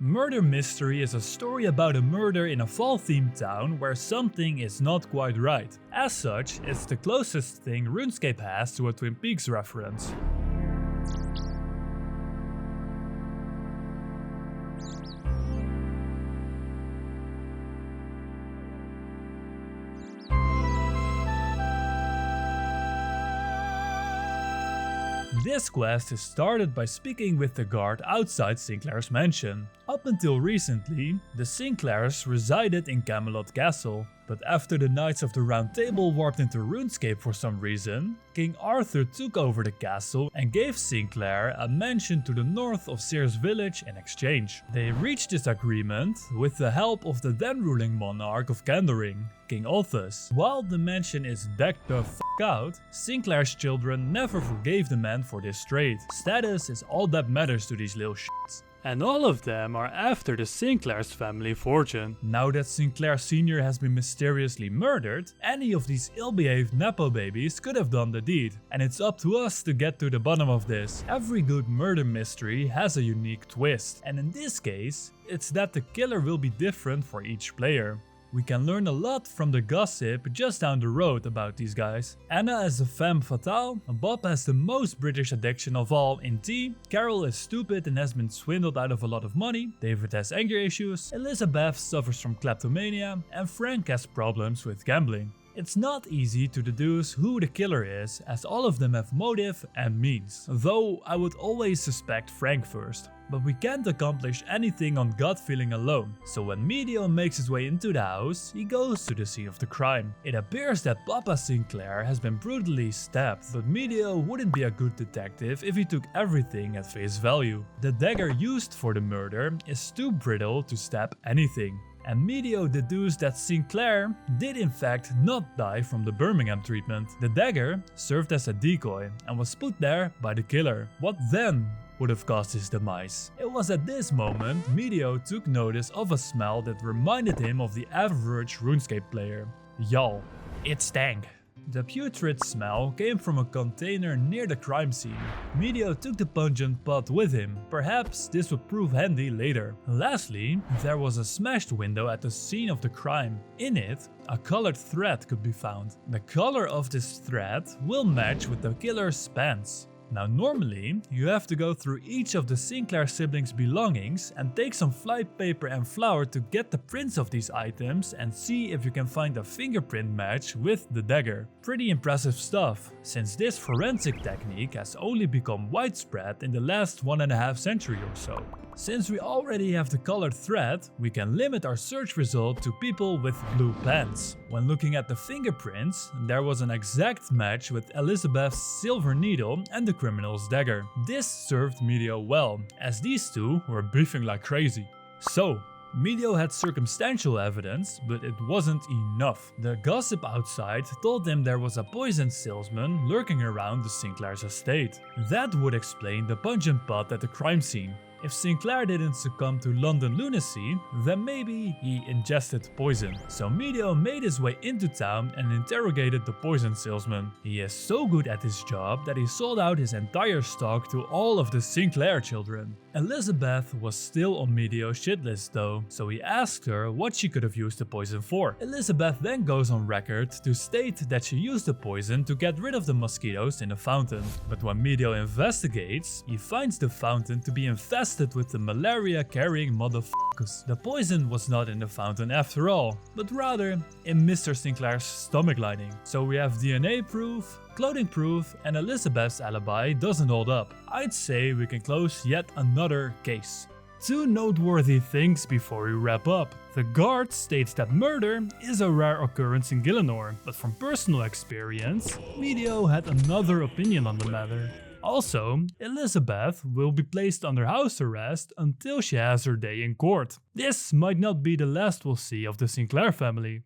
Murder Mystery is a story about a murder in a fall-themed town where something is not quite right. As such, it's the closest thing RuneScape has to a Twin Peaks reference. This quest is started by speaking with the guard outside Sinclair's mansion. Up until recently, the Sinclairs resided in Camelot Castle, but after the Knights of the Round Table warped into RuneScape for some reason, King Arthur took over the castle and gave Sinclair a mansion to the north of Sears Village in exchange. They reached this agreement with the help of the then ruling monarch of Candoring, King Althus. While the mansion is decked the f*** out, Sinclair's children never forgave the man for this trade. Status is all that matters to these little shits. And all of them are after the Sinclair's family fortune. Now that Sinclair Sr. has been mysteriously murdered, any of these ill-behaved Nepo-babies could have done the deed. And it's up to us to get to the bottom of this. Every good murder mystery has a unique twist. And in this case, it's that the killer will be different for each player. We can learn a lot from the gossip just down the road about these guys. Anna is a femme fatale, Bob has the most British addiction of all in tea, Carol is stupid and has been swindled out of a lot of money, David has anger issues, Elizabeth suffers from kleptomania, and Frank has problems with gambling. It's not easy to deduce who the killer is, as all of them have motive and means, though I would always suspect Frank first. But we can't accomplish anything on gut feeling alone, so when Medio makes his way into the house, he goes to the scene of the crime. It appears that Papa Sinclair has been brutally stabbed, but Medio wouldn't be a good detective if he took everything at face value. The dagger used for the murder is too brittle to stab anything. And Medio deduced that Sinclair did in fact not die from the Birmingham treatment. The dagger served as a decoy and was put there by the killer. What then would have caused his demise? It was at this moment Medio took notice of a smell that reminded him of the average RuneScape player. Y'all, it stank. The putrid smell came from a container near the crime scene. Medio took the pungent pot with him. Perhaps this would prove handy later. Lastly, there was a smashed window at the scene of the crime. In it, a colored thread could be found. The color of this thread will match with the killer's pants. Now normally, you have to go through each of the Sinclair siblings' belongings and take some fly paper and flour to get the prints of these items and see if you can find a fingerprint match with the dagger. Pretty impressive stuff, since this forensic technique has only become widespread in the last 1.5 centuries or so. Since we already have the colored thread, we can limit our search result to people with blue pants. When looking at the fingerprints, there was an exact match with Elizabeth's silver needle and the criminal's dagger. This served Medio well, as these two were beefing like crazy. So, Medio had circumstantial evidence, but it wasn't enough. The gossip outside told him there was a poison salesman lurking around the Sinclair's estate. That would explain the pungent pot at the crime scene. If Sinclair didn't succumb to London lunacy, then maybe he ingested poison. So Medio made his way into town and interrogated the poison salesman. He is so good at his job that he sold out his entire stock to all of the Sinclair children. Elizabeth was still on Medio's shit list though, so he asked her what she could have used the poison for. Elizabeth then goes on record to state that she used the poison to get rid of the mosquitoes in the fountain. But when Medio investigates, he finds the fountain to be infested with the malaria-carrying motherfuckers. The poison was not in the fountain after all, but rather in Mr. Sinclair's stomach lining. So we have DNA proof, clothing proof, and Elizabeth's alibi doesn't hold up. I'd say we can close yet another case. Two noteworthy things before we wrap up. The guard states that murder is a rare occurrence in Gielinor, but from personal experience, Medio had another opinion on the matter. Also, Elizabeth will be placed under house arrest until she has her day in court. This might not be the last we'll see of the Sinclair family.